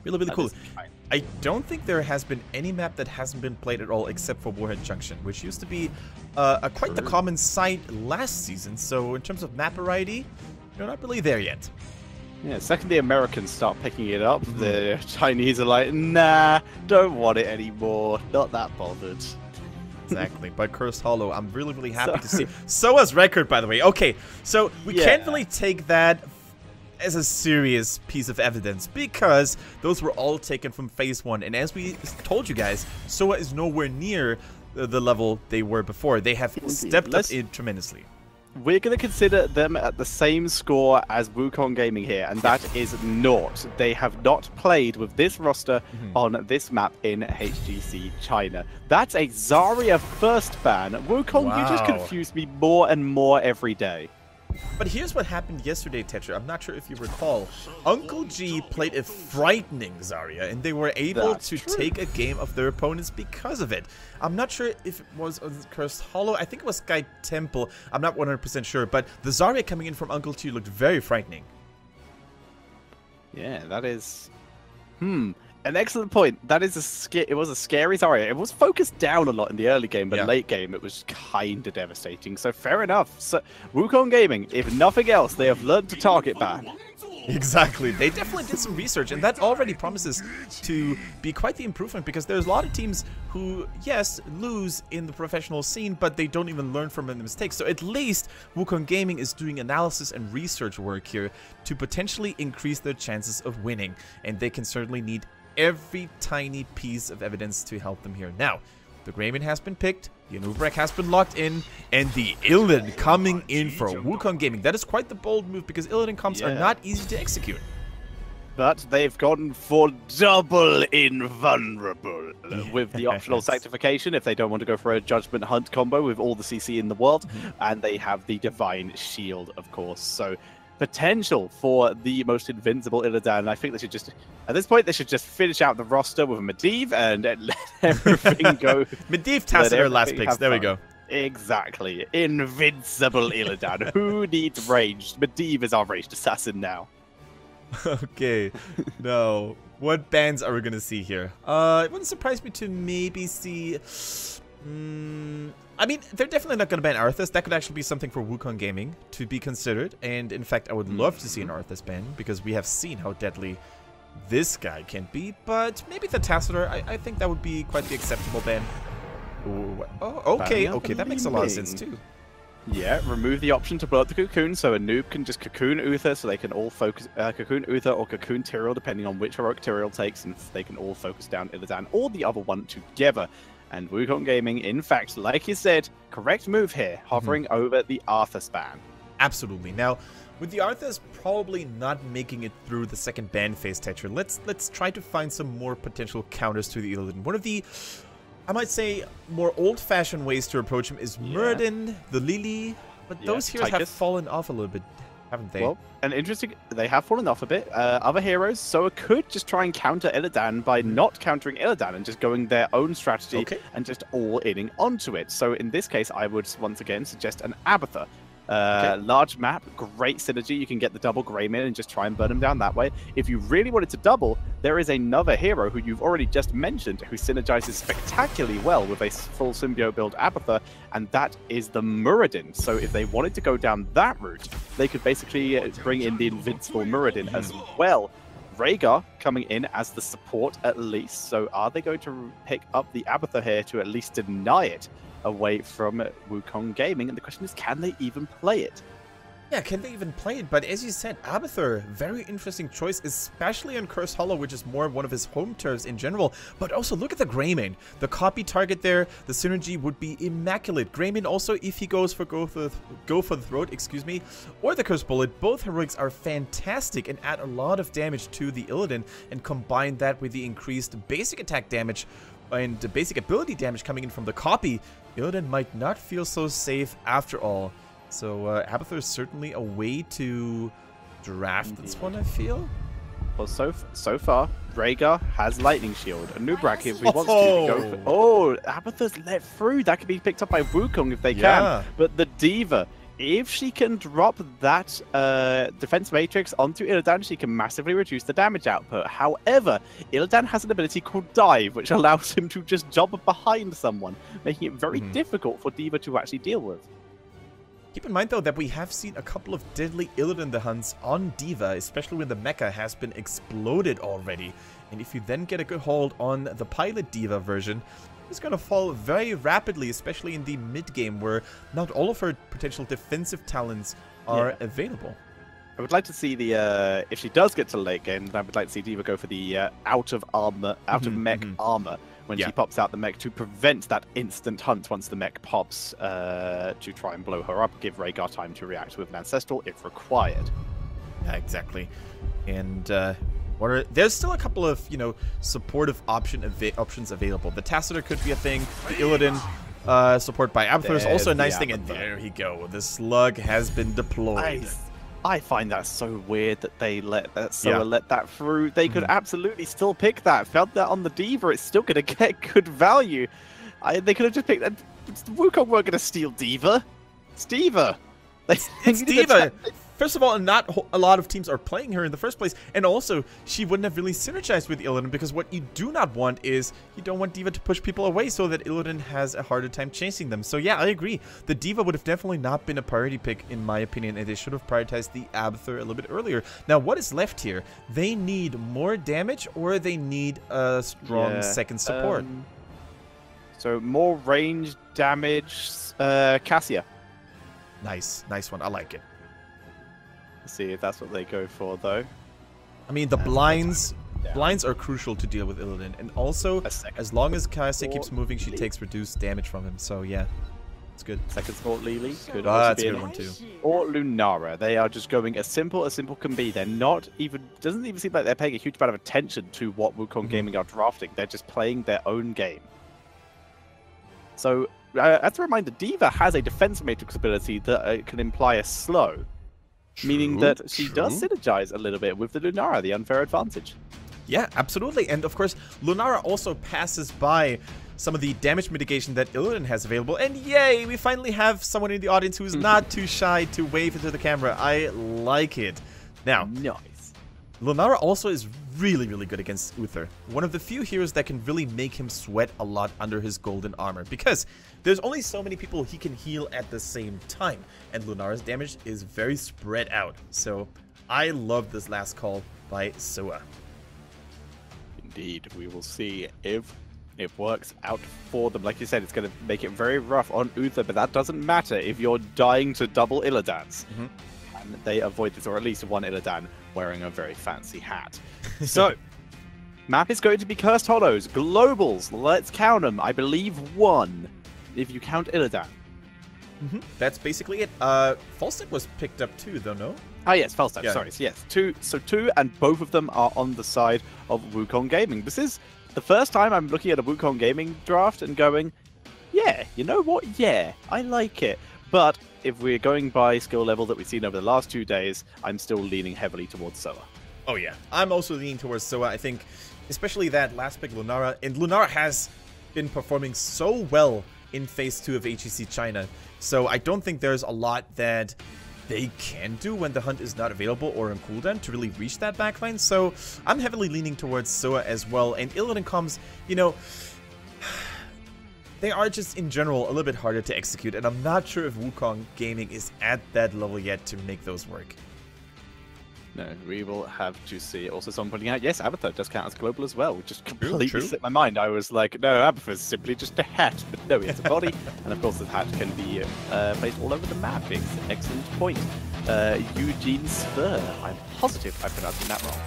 Really, really cool. I don't think there has been any map that hasn't been played at all except for Warhead Junction, which used to be quite the common sight last season. So in terms of map variety, you're not really there yet. Yeah, second the Americans start picking it up, the Chinese are like, nah, don't want it anymore, not that bothered. Exactly, but Cursed Hollow, I'm really, really happy to see. SOA's record, by the way. Okay, so we can't really take that as a serious piece of evidence because those were all taken from Phase 1. And as we told you guys, SOA is nowhere near the level they were before. They have stepped up in tremendously. We're going to consider them at the same score as Wukong Gaming here, and that is naught. They have not played with this roster on this map in HGC China. That's a Zarya first ban. Wukong, you just confuse me more and more every day. But here's what happened yesterday, Tetra. I'm not sure if you recall. Uncle G played a frightening Zarya, and they were able to take a game of their opponents because of it. I'm not sure if it was Cursed Hollow. I think it was Sky Temple. I'm not 100% sure, but the Zarya coming in from Uncle G looked very frightening. Yeah, that is... An excellent point. That is it was a scary Zarya. It was focused down a lot in the early game, but late game it was kind of devastating. So fair enough. So Wukong Gaming, if nothing else, they have learned to target ban. Exactly. They definitely did some research, and that already promises to be quite the improvement because there's a lot of teams who, yes, lose in the professional scene, but they don't even learn from the mistakes. So at least Wukong Gaming is doing analysis and research work here to potentially increase their chances of winning, and they can certainly need every tiny piece of evidence to help them here. Now, the Greymane has been picked, the Anub'arak has been locked in, and the Illidan coming in for Wukong Gaming. That is quite the bold move because Illidan comps are not easy to execute. But they've gone for double invulnerable with the optional sanctification if they don't want to go for a Judgment Hunt combo with all the CC in the world. And they have the Divine Shield, of course. So potential for the most invincible Illidan. I think they should just, at this point, they should just finish out the roster with a Medivh and let everything go. Medivh tested her last picks. There we go. Exactly. Invincible Illidan. Who needs ranged? Medivh is our ranged assassin now. Okay. No. What bans are we going to see here? It wouldn't surprise me to maybe see... I mean, they're definitely not going to ban Arthas. That could actually be something for Wukong Gaming to be considered. And in fact, I would love to see an Arthas ban because we have seen how deadly this guy can be. But maybe the Tassadar, I think that would be quite the acceptable ban. Ooh, oh, okay, okay, that makes a lot of sense too. Yeah, remove the option to blow up the cocoon so a noob can just cocoon Uther so they can all focus cocoon Uther or cocoon Tyrael depending on which heroic Tyrael takes, and they can all focus down Illidan or the other one together. And Wukong Gaming, in fact, like you said, correct move here, hovering over the Arthas ban. Absolutely. Now, with the Arthas probably not making it through the second ban phase, Tetra, let's try to find some more potential counters to the Illidan. One of the, I might say, more old-fashioned ways to approach him is Muradin, the Lily, but those heroes have fallen off a little bit, haven't they? Well, and interesting, they have fallen off a bit. Other heroes, SOA could just try and counter Illidan by not countering Illidan and just going their own strategy and just all-inning onto it. So in this case, I would once again suggest an Abathur. Large map, great synergy. You can get the double Greymane and just try and burn him down that way. If you really wanted to double, there is another hero who you've already just mentioned who synergizes spectacularly well with a full symbiote build Abathur, and that is the Muradin. So if they wanted to go down that route, they could basically bring in the invincible Muradin as well. Rhaegar coming in as the support at least. So are they going to pick up the Abathur here to at least deny it away from Wukong Gaming? And the question is, can they even play it? Yeah, can they even play it? But as you said, Abathur, very interesting choice, especially on Cursed Hollow, which is more one of his home turfs in general. But also, look at the Greymane. The copy target there, the synergy would be immaculate. Greymane also, if he goes for go for the throat, excuse me, or the Cursed Bullet, both heroics are fantastic and add a lot of damage to the Illidan. And combine that with the increased basic attack damage and the basic ability damage coming in from the copy, Illidan might not feel so safe after all. So Abathur is certainly a way to draft this one, I feel. Well, so far, Rhaegar has Lightning Shield. Anub'arak, if he wants to go for... Oh, Abathur's let through. That could be picked up by Wukong if they can. But the Diva if she can drop that defense matrix onto Illidan, she can massively reduce the damage output. However, Illidan has an ability called Dive, which allows him to just jump behind someone, making it very difficult for D.Va to actually deal with. Keep in mind, though, that we have seen a couple of deadly Illidan the hunts on D.Va, especially when the mecha has been exploded already. And if you then get a good hold on the pilot D.Va version, it's going to fall very rapidly, especially in the mid-game, where not all of her potential defensive talents are available. I would like to see the, if she does get to late game, I would like to see D.Va go for the out of mech armor when she pops out the mech to prevent that instant hunt once the mech pops to try and blow her up, give Rhaegar time to react with an Ancestral if required. Yeah, exactly. And there's still a couple of, supportive options available. The Tacitor could be a thing. The Illidan support by Abathur is also a nice thing. And there we go. The Slug has been deployed. I find that so weird that they let that SOA let that through. They could absolutely still pick that. Felt that on the D.Va, it's still going to get good value. They could have just picked that. Wukong weren't going to steal D.Va. It's D.Va. It's D.Va. First of all, not a lot of teams are playing her in the first place, and also, she wouldn't have really synergized with Illidan, because what you do not want is, you don't want D.Va to push people away so that Illidan has a harder time chasing them. So yeah, I agree. The D.Va would have definitely not been a priority pick, in my opinion, and they should have prioritized the Abathur a little bit earlier. Now, what is left here? They need more damage, or they need a strong second support. So more range, damage, Cassia. Nice one. I like it. See if that's what they go for, though. I mean, the blinds are crucial to deal with Illidan, and also as long as Cassia keeps moving, she takes reduced damage from him. So yeah, it's good. Second support Lily could also that's be a good one too. Or Lunara. They are just going as simple can be. They're not even doesn't even seem like they're paying a huge amount of attention to what Wukong Gaming are drafting. They're just playing their own game. So as a reminder, D.Va has a defense matrix ability that can imply a slow. Meaning that she does synergize a little bit with the Lunara, the unfair advantage. Yeah, absolutely. And of course, Lunara also passes by some of the damage mitigation that Illidan has available. And yay, we finally have someone in the audience who's not too shy to wave into the camera. I like it. Now, nice. Lunara also is really, really good against Uther. One of the few heroes that can really make him sweat a lot under his golden armor, because there's only so many people he can heal at the same time, and Lunara's damage is very spread out. So I love this last call by SOA. Indeed, we will see if it works out for them. Like you said, it's going to make it very rough on Uther, but that doesn't matter if you're dying to double Illadans. And they avoid this, or at least one Illidan wearing a very fancy hat. So, map is going to be Cursed Hollows. Globals, let's count them. I believe 1, if you count Illidan. That's basically it. Falstad was picked up too, though, no? Ah, yes, Falstad, sorry. Yes, 2. So 2, and both of them are on the side of Wukong Gaming. This is the first time I'm looking at a Wukong Gaming draft and going, yeah, you know what? Yeah, I like it. But if we're going by skill level that we've seen over the last 2 days, I'm still leaning heavily towards SOA. Oh yeah, I'm also leaning towards SOA. I think, especially that last pick, Lunara, and Lunara has been performing so well in Phase 2 of HGC China. So I don't think there's a lot that they can do when the hunt is not available or on cooldown to really reach that backline. So I'm heavily leaning towards SOA as well. And Illidan comes, they are just, in general, a little bit harder to execute, and I'm not sure if Wukong Gaming is at that level yet to make those work. No, we will have to see. Also, someone pointing out, yes, Abathur does count as global as well, which just completely slipped my mind. I was like, no, Abathur is simply just a hat, but no, it's a body. And of course, the hat can be placed all over the map. It's an excellent point. Eugene Spur. I'm positive I'm pronouncing that wrong.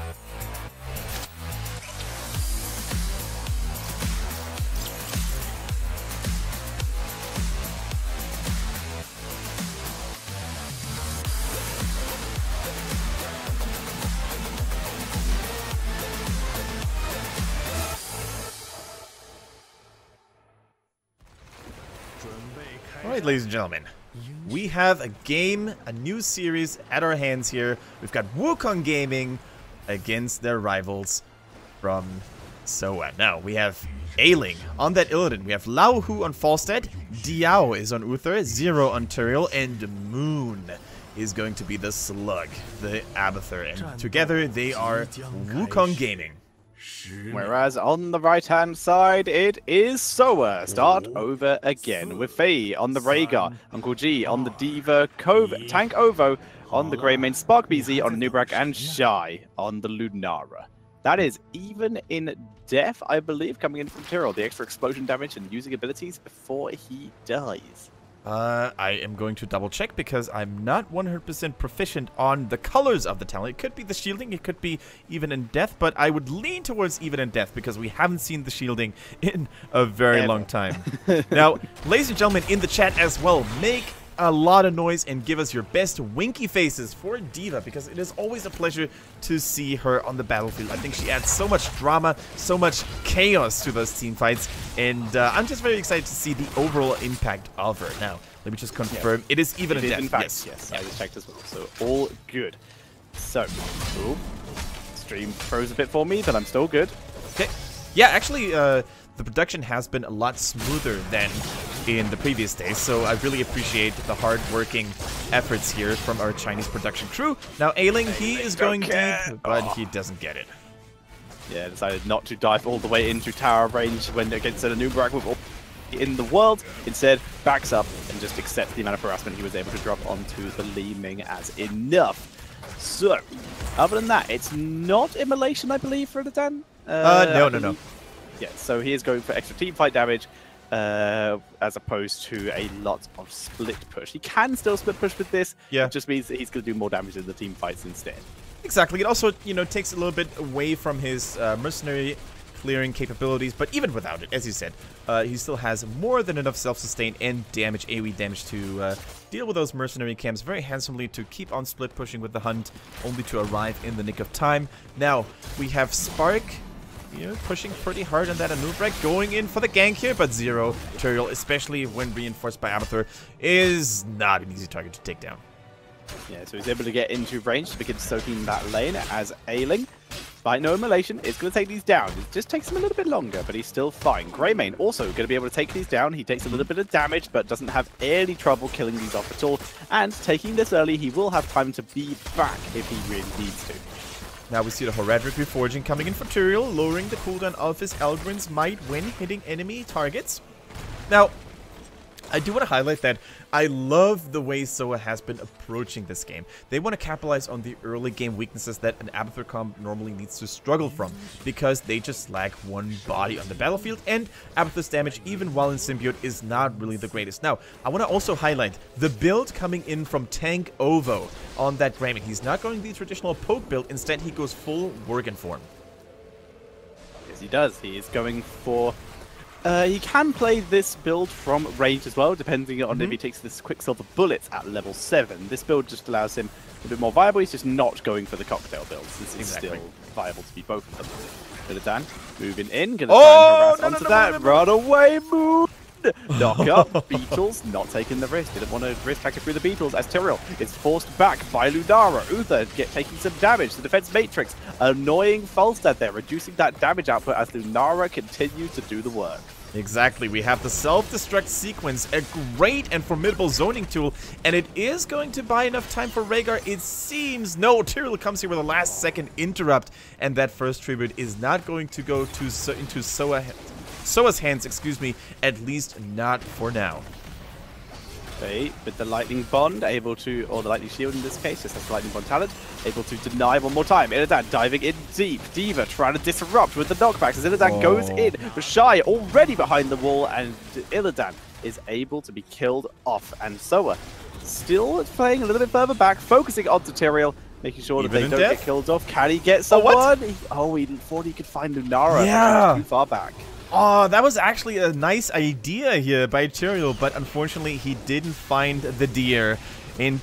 Alright, ladies and gentlemen, we have a game, a new series at our hands here. We've got Wukong Gaming against their rivals from SOA. Now, we have Ailing on that Illidan. We have Lao Hu on Falstad. Diao is on Uther. Zero on Turiel. And Moon is going to be the Slug, the Abathur. And together, they are Wukong Gaming. Whereas on the right-hand side, it is SOA. Start over again with Faye on the Rhaegar, Uncle G on the Diva, Tank Ovo on the Greymane, Spark BZ on the Nubrak, and Shy on the Lunara. That is even in death, I believe, coming in from Tyrell. The extra explosion damage and using abilities before he dies. I am going to double check because I'm not 100% proficient on the colors of the talent. It could be the shielding, it could be even in death, but I would lean towards even in death because we haven't seen the shielding in a very long time. Now, ladies and gentlemen, in the chat as well, make a lot of noise and give us your best winky faces for Diva, because it is always a pleasure to see her on the battlefield. I think she adds so much drama, so much chaos to those team fights, and I'm just very excited to see the overall impact of her. Now, let me just confirm, it is even in death. In fact, yes, I just checked as well, so all good. So, stream froze a bit for me, but I'm still good. Okay. Yeah, actually, the production has been a lot smoother than in the previous days, so I really appreciate the hard-working efforts here from our Chinese production crew. Now, Ailing, he is going deep, but he doesn't get it. Yeah, decided not to dive all the way into tower range when against an Nubrak with all in the world. Instead, backs up and just accepts the amount of harassment he was able to drop onto the Li Ming as enough. So, other than that, it's not immolation, I believe, for the Dan. No. Yeah, so he is going for extra team fight damage, as opposed to a lot of split push. He can still split push with this. Yeah. It just means that he's going to do more damage in the team fights instead. Exactly. It also, takes a little bit away from his mercenary clearing capabilities, but even without it, as you said, he still has more than enough self-sustain and damage, AoE damage, to deal with those mercenary camps very handsomely, to keep on split pushing with the hunt, only to arrive in the nick of time. Now, we have Spark, pushing pretty hard on that Anubrak, going in for the gank here, but Zero Turiel, especially when reinforced by Abathur, is not an easy target to take down. Yeah, so he's able to get into range to begin soaking that lane as Ailing. By no immolation, it's going to take these down. It just takes him a little bit longer, but he's still fine. Greymane also going to be able to take these down. He takes a little bit of damage, but doesn't have any trouble killing these off at all. And taking this early, he will have time to be back if he really needs to. Now we see the Horadric Reforging coming in for Turiel, lowering the cooldown of his Eldrin's Might when hitting enemy targets. Now, I do want to highlight that I love the way SOA has been approaching this game. They want to capitalize on the early game weaknesses that an Abathur comp normally needs to struggle from, because they just lack one body on the battlefield, and Abathur's damage, even while in Symbiote, is not really the greatest. Now, I want to also highlight the build coming in from Tank Ovo on that Greymane. He's not going the traditional poke build, instead he goes full Worgen form. Yes, he does. He is going for... he can play this build from range as well, depending on if he takes this Quicksilver Bullets at level 7. This build just allows him a bit more viable. He's just not going for the cocktail builds. This is still viable to be both of them. Illidan moving in, gonna try and harass onto that. Run away, Moon! Knock up, Beetles not taking the risk. Didn't want to risk hacking through the Beetles as Tyrell is forced back by Lunara. Uther taking some damage. The defense matrix, annoying Falstad there, reducing that damage output as Lunara continues to do the work. Exactly, we have the self-destruct sequence, a great and formidable zoning tool, and it is going to buy enough time for Rhaegar, it seems. No, Tyrell comes here with a last-second interrupt, and that first tribute is not going to go into SOA's hands, excuse me, at least not for now. They, with the Lightning Bond, able to, or the Lightning Shield in this case, just has the Lightning Bond talent, able to deny one more time. Illidan diving in deep. Diva trying to disrupt with the knockbacks as Illidan goes in. But Shy already behind the wall, and Illidan is able to be killed off. And SOA still playing a little bit further back, focusing onto Tyrael, making sure that they don't get killed off. Can he get someone? He thought he could find Lunara. Yeah. Too far back. Oh, that was actually a nice idea here by Turiel, but unfortunately he didn't find the deer. And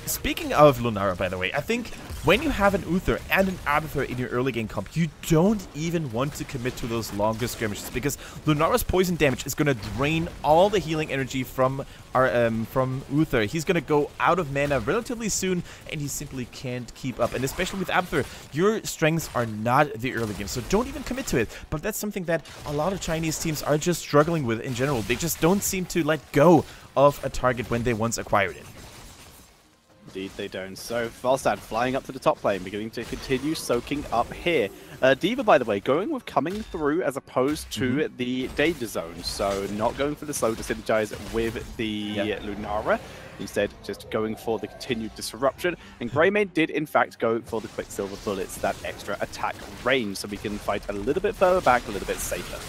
speaking of Lunara, by the way, I think when you have an Uther and an Abathur in your early game comp, you don't even want to commit to those longer skirmishes, because Lunara's poison damage is going to drain all the healing energy from Uther. He's going to go out of mana relatively soon, and he simply can't keep up. And especially with Abathur, your strengths are not the early game, so don't even commit to it. But that's something that a lot of Chinese teams are just struggling with in general. They just don't seem to let go of a target when they once acquired it. Indeed they don't. So Falstad flying up to the top lane, beginning to continue soaking up here. D.Va, by the way, going with coming through as opposed to the danger zone. So not going for the slow to synergize with the Lunara. Instead, just going for the continued disruption. And Greymane did, in fact, go for the Quicksilver Bullets, that extra attack range, so we can fight a little bit further back, a little bit safer.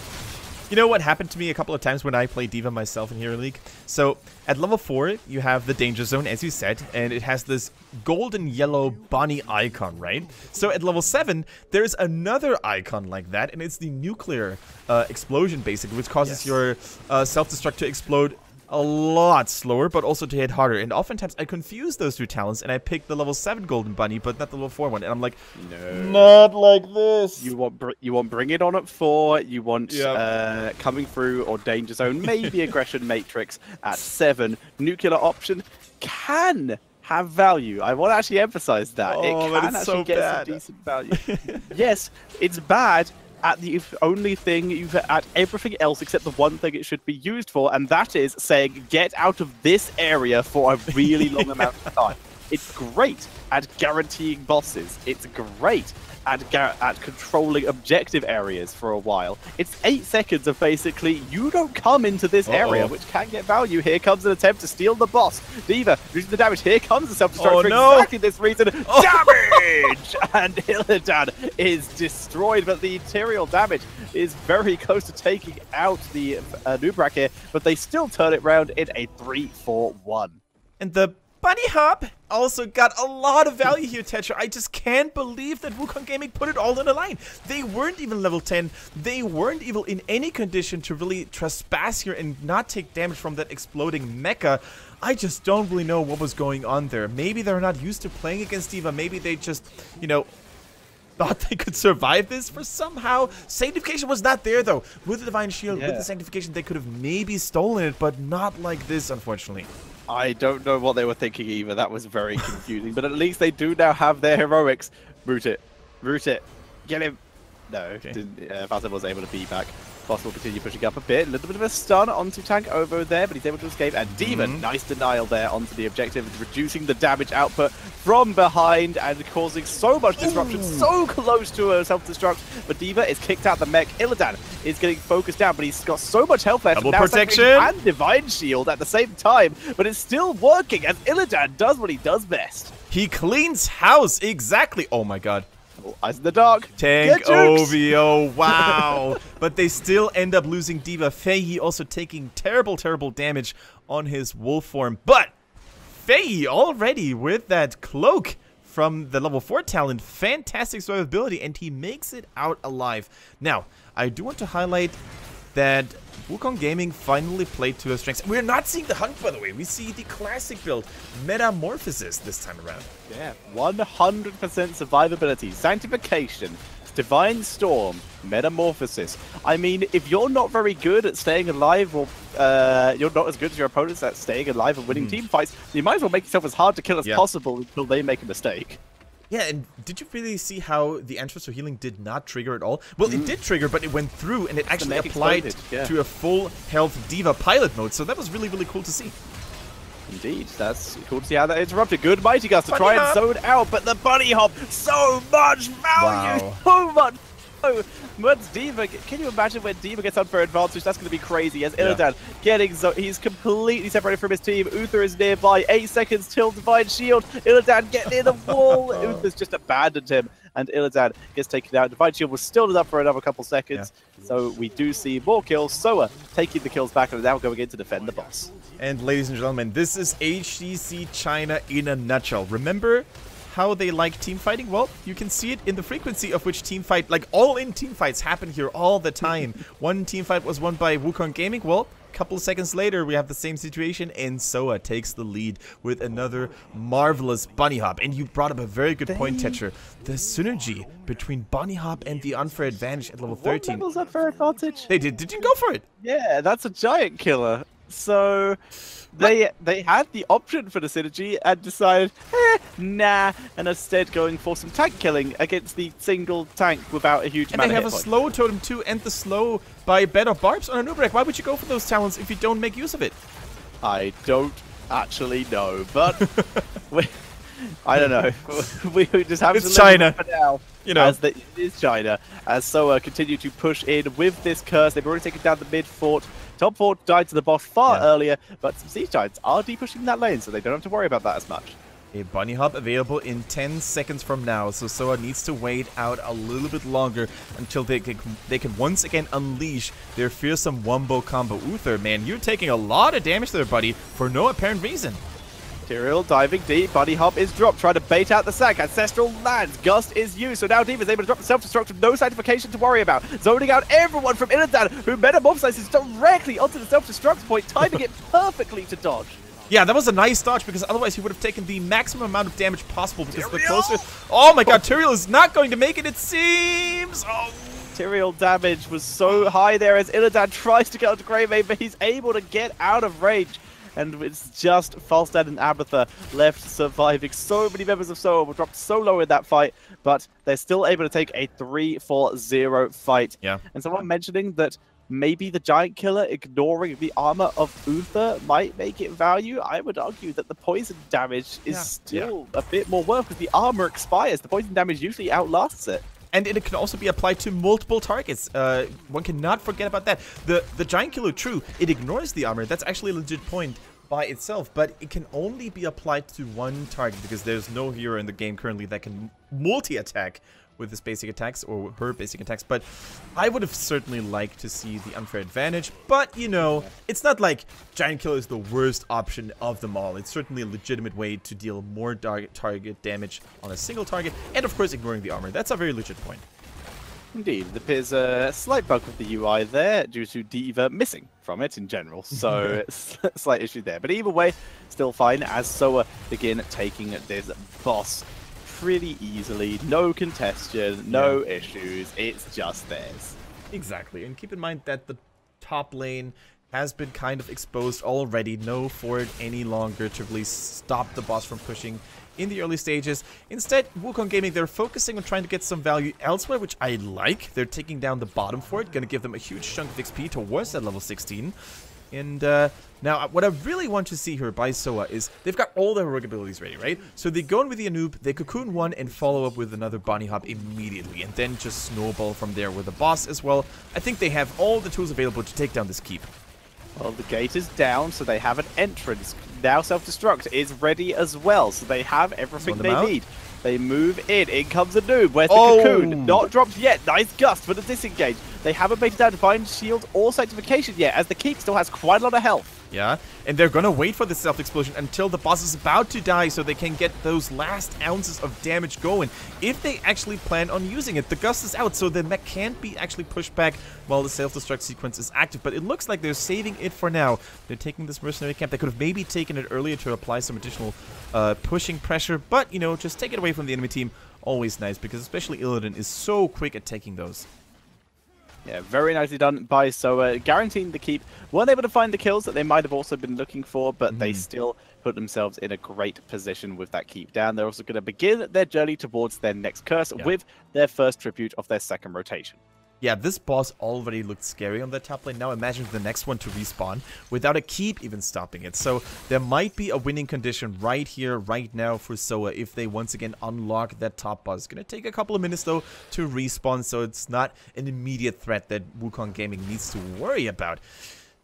You know what happened to me a couple of times when I played D.Va myself in Hero League? So, at level 4, you have the Danger Zone, as you said, and it has this golden yellow bunny icon, right? So, at level 7, there's another icon like that, and it's the nuclear explosion, basically, which causes your self-destruct to explode a lot slower, but also to hit harder. And oftentimes I confuse those two talents, and I pick the level 7 golden bunny, but not the level 4 one. And I'm like, no, not like this. You want Bring It On at 4. You want Coming Through or Danger Zone, maybe Aggression Matrix at 7. Nuclear option can have value. I want to actually emphasize that. It can actually get some decent value. Yes, it's bad at the only thing at everything else except the one thing it should be used for, and that is saying get out of this area for a really long amount of time. It's great at guaranteeing bosses. It's great at controlling objective areas for a while. It's 8 seconds of basically, you don't come into this area, which can get value. Here comes an attempt to steal the boss. D.Va losing the damage. Here comes the self-destruct for exactly this reason. Damage! And Illidan is destroyed, but the material damage is very close to taking out the Nubrak here, but they still turn it around in a 3-4-1. And the Bunny Hop also got a lot of value here, Tetra. I just can't believe that Wukong Gaming put it all on the line. They weren't even level 10. They weren't even in any condition to really trespass here and not take damage from that exploding mecha. I just don't really know what was going on there. Maybe they're not used to playing against D.Va. Maybe they just, you know, thought they could survive this for somehow. Sanctification was not there, though. With the Divine Shield, with the Sanctification, they could have maybe stolen it, but not like this, unfortunately. I don't know what they were thinking either. That was very confusing. But at least they do now have their heroics. Root it. Root it. Get him. No. Falstad was able to be back. Boss will continue pushing up a bit. A little bit of a stun onto Tank over there, but he's able to escape. And D.Va, nice denial there onto the objective, reducing the damage output from behind and causing so much disruption, so close to a self-destruct. But D.Va is kicked out the mech. Illidan is getting focused down, but he's got so much health left. Double protection and Divine Shield at the same time, but it's still working as Illidan does what he does best. He cleans house, exactly. Oh my god. Eyes in the dark. Tank OVO, wow. But they still end up losing D.Va. Fei also taking terrible, terrible damage on his wolf form. But Fei already with that cloak from the level 4 talent, fantastic survivability, and he makes it out alive. Now, I do want to highlight that Wukong Gaming finally played to their strengths. We're not seeing the hunt, by the way. We see the classic build, Metamorphosis, this time around. Yeah, 100% survivability, Sanctification, Divine Storm, Metamorphosis. I mean, if you're not very good at staying alive, or you're not as good as your opponents at staying alive and winning team fights, you might as well make yourself as hard to kill as possible until they make a mistake. Yeah, and did you really see how the entrance to healing did not trigger at all? Well, it did trigger, but it went through, and it actually applied to a full health D.Va pilot mode, so that was really, really cool to see. Indeed, that's cool to see how that interrupted. Good Mighty Gust to try and zone out, but the Bunny Hop, so much value, so much. What's D.Va? Can you imagine when D.Va gets unfair advantage? That's going to be crazy. As Illidan getting he's completely separated from his team. Uther is nearby. 8 seconds till Divine Shield. Illidan getting near the wall. Uther's just abandoned him, and Illidan gets taken out. Divine Shield was still up for another couple seconds. So we do see more kills. SOA taking the kills back and now going in to defend the boss. And ladies and gentlemen, this is HGC China in a nutshell. Remember how they like team fighting? Well, you can see it in the frequency of which team fight, like all-in team fights happen here all the time. One team fight was won by Wukong Gaming. Well, couple of seconds later, we have the same situation, and SOA takes the lead with another marvelous bunny hop. And you brought up a very good point, Tetcher. The synergy between bunny hop and the unfair advantage at level 13. What level's unfair advantage? They did. Did you go for it? Yeah, that's a giant killer. So they had the option for the synergy and decided, nah, and instead going for some tank killing against the single tank without a huge amount of hit And they have a slow totem too, and the slow by better barbs on a Nubrek. Why would you go for those talents if you don't make use of it? I don't actually know, but I don't know. We just have to China for now. You know, it is China. As SOA continue to push in with this curse, they've already taken down the mid fort. Top fort died to the boss far earlier, but some siege giants are depushing that lane, so they don't have to worry about that as much. A bunny hop available in 10 seconds from now, so SOA needs to wait out a little bit longer until they can once again unleash their fearsome wombo combo. Uther, man, you're taking a lot of damage there, buddy, for no apparent reason. Tyrael diving deep, bunny hop is dropped, trying to bait out the sack. Ancestral lands, Gust is used, so now Diva's able to drop the self-destruct with no sanctification to worry about. Zoning out everyone from Illidan, who metamorphosizes directly onto the self-destruct point, timing it perfectly to dodge. Yeah, that was a nice dodge, because otherwise he would have taken the maximum amount of damage possible, because the closer... Oh my god, Tyrael is not going to make it, it seems! Oh. Tyrael damage was so high there as Illidan tries to get onto Greymane, but he's able to get out of range. And it's just Falstad and Abathur left surviving. So many members of SOA were dropped so low in that fight, but they're still able to take a 3-4-0 fight. Yeah. And someone mentioning that maybe the Giant Killer ignoring the armor of Uther might make it value. I would argue that the poison damage is still a bit more worth because the armor expires. The poison damage usually outlasts it. And it can also be applied to multiple targets. One cannot forget about that. The Giant Killer, true, it ignores the armor. That's actually a legit point by itself, but it can only be applied to one target because there's no hero in the game currently that can multi-attack with his basic attacks or her basic attacks. But I would have certainly liked to see the unfair advantage, but you know, it's not like Giant Killer is the worst option of them all. It's certainly a legitimate way to deal more target damage on a single target, and of course ignoring the armor. That's a very legit point. Indeed, there's a slight bug with the UI there due to Diva missing from it in general, so slight issue there. But either way, still fine as SOA begin taking this boss pretty easily. No congestion, no issues, it's just theirs. Exactly, and keep in mind that the top lane has been kind of exposed already. No Ford any longer to really stop the boss from pushing in the early stages. Instead, Wukong Gaming, they're focusing on trying to get some value elsewhere, which I like. They're taking down the bottom fort, gonna give them a huge chunk of XP towards that level 16. And now, what I really want to see here by SOA is they've got all their heroic abilities ready, right? So they go in with the Anub, they cocoon one, and follow up with another bunny hop immediately, and then just snowball from there with the boss as well. I think they have all the tools available to take down this keep. Well, the gate is down, so they have an entrance. Now self-destruct is ready as well, so they have everything they need. They move in. In comes a noob. Where's the cocoon? Not dropped yet. Nice gust for the disengage. They haven't baited down Divine Shield or Sanctification yet, as the keep still has quite a lot of health. Yeah, and they're gonna wait for the self-explosion until the boss is about to die so they can get those last ounces of damage going. If they actually plan on using it, the gust is out, so the mech can't be actually pushed back while the self-destruct sequence is active. But it looks like they're saving it for now. They're taking this mercenary camp. They could have maybe taken it earlier to apply some additional pushing pressure, but, you know, just take it away from the enemy team. Always nice, because especially Illidan is so quick at taking those. Yeah, very nicely done by SOA, guaranteeing the keep. Weren't able to find the kills that they might have also been looking for, but they still put themselves in a great position with that keep down. They're also going to begin their journey towards their next curse with their first tribute of their second rotation. Yeah, this boss already looked scary on the top lane. Now imagine the next one to respawn without a keep even stopping it. So there might be a winning condition right here, right now for SOA if they once again unlock that top boss. It's going to take a couple of minutes though to respawn, so it's not an immediate threat that Wukong Gaming needs to worry about.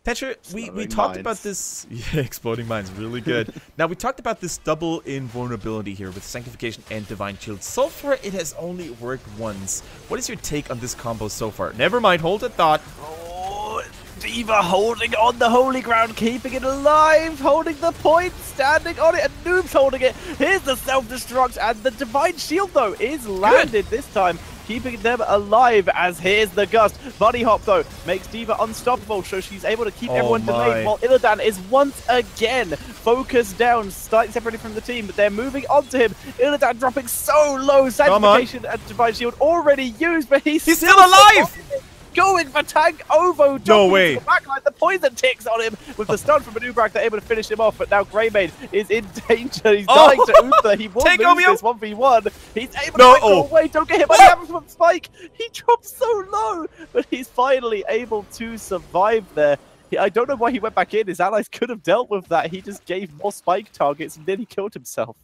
Tetcher, we talked about this. Yeah, exploding mines, really good. Now, we talked about this double invulnerability here with Sanctification and Divine Shield. So far, it has only worked once. What is your take on this combo so far? Never mind, hold that thought. Oh, Diva holding on the holy ground, keeping it alive, holding the point, standing on it, and Noob's holding it. Here's the self-destruct, and the Divine Shield, though, is landed this time. keeping them alive as here's the gust. Bunny Hop, though, makes D.Va unstoppable, so she's able to keep everyone delayed, while Illidan is once again focused down, slightly separated from the team, but they're moving on to him. Illidan dropping so low, sanctification and divine shield already used, but he's still alive! Going for Tank Ovo. No way. The backline, the poison ticks on him with the stun from Manubrak. They're able to finish him off, but now Greymane is in danger. He's dying to Uther. He will lose this 1v1. He's able to break away. Don't get hit by the from Spike. He dropped so low, but he's finally able to survive there. I don't know why he went back in. His allies could have dealt with that. He just gave more Spike targets and then he killed himself.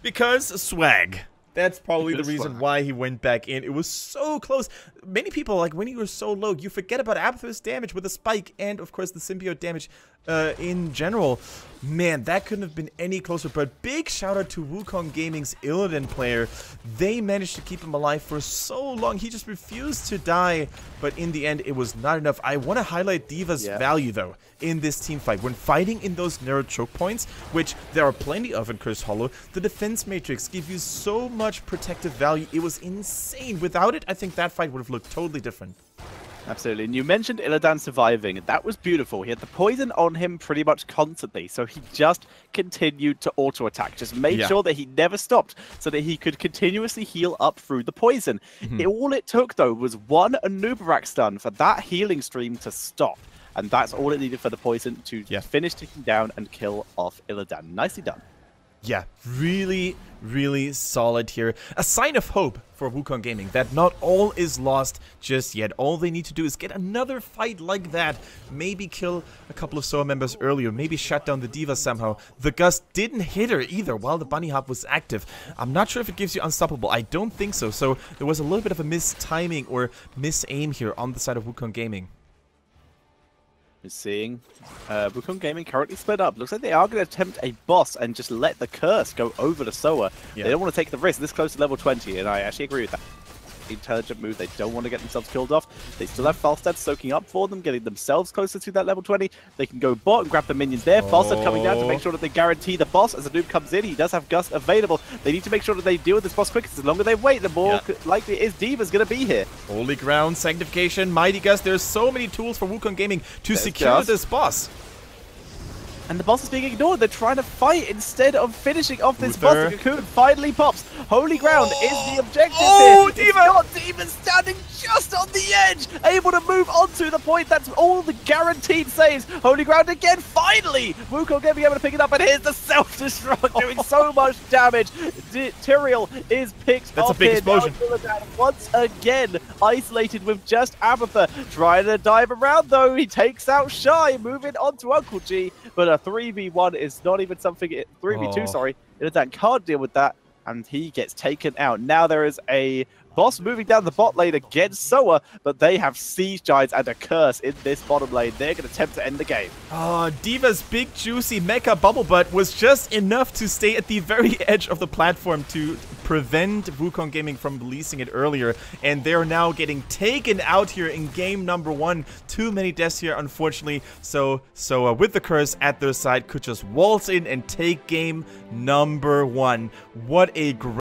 Because swag. That's probably the reason why he went back in. It was so close. Many people, like, when you were so low, you forget about Abathur's damage with the spike and, of course, the symbiote damage in general. Man, that couldn't have been any closer. But big shout out to Wukong Gaming's Illidan player. They managed to keep him alive for so long. He just refused to die. But in the end, it was not enough. I want to highlight D.Va's value, though, in this team fight. When fighting in those narrow choke points, which there are plenty of in Cursed Hollow, the defense matrix gives you so much protective value. It was insane. Without it, I think that fight would have looked totally different. Absolutely. And you mentioned Illidan surviving. That was beautiful. He had the poison on him pretty much constantly. So he just continued to auto-attack. Just made sure that he never stopped so that he could continuously heal up through the poison. All it took, though, was one Anubarak stun for that healing stream to stop. And that's all it needed for the poison to finish ticking down and kill off Illidan. Nicely done. Yeah, really, really solid here. A sign of hope for Wukong Gaming that not all is lost just yet. All they need to do is get another fight like that. Maybe kill a couple of SOA members earlier. Maybe shut down the D.Va somehow. The Gust didn't hit her either while the Bunny Hop was active. I'm not sure if it gives you unstoppable. I don't think so. So there was a little bit of a mistiming or misaim here on the side of Wukong Gaming. Seeing Wukong Gaming currently split up. Looks like they are going to attempt a boss and just let the curse go over to SOA. They don't want to take the risk this close to level 20, and I actually agree with that. Intelligent move. They don't want to get themselves killed off. They still have Falstad soaking up for them, getting themselves closer to that level 20. They can go bot and grab the minions there. Falstad coming down to make sure that they guarantee the boss. As the noob comes in, he does have Gust available. They need to make sure that they deal with this boss quick. The longer they wait, the more likely it is D.Va's going to be here. Holy Ground, Sanctification, Mighty Gust. There's so many tools for Wukong Gaming to secure this boss. And the boss is being ignored. They're trying to fight instead of finishing off this boss. The Cocoon finally pops. Holy Ground is the objective here. D.Va! D.Va standing just on the edge. Able to move onto the point. That's all the guaranteed saves. Holy Ground again. Finally! Wukong Gaming able to pick it up. And here's the self-destruct doing so much damage. Tyrael is picked off. That's a big explosion. Once again, isolated with just Abathur. Trying to dive around, though. He takes out Shy. Moving on to Uncle G. But a 3v1 is not even something... 3v2, sorry. Illidan can't deal with that, and he gets taken out. Now there is a boss moving down the bot lane against SOA, but they have Siege Giants and a Curse in this bottom lane. They're going to attempt to end the game. D.Va's big, juicy mecha bubble butt was just enough to stay at the very edge of the platform to prevent Wukong Gaming from releasing it earlier, and they're now getting taken out here in game number 1. Too many deaths here, unfortunately, so with the Curse at their side, could just waltz in and take game number 1. What a great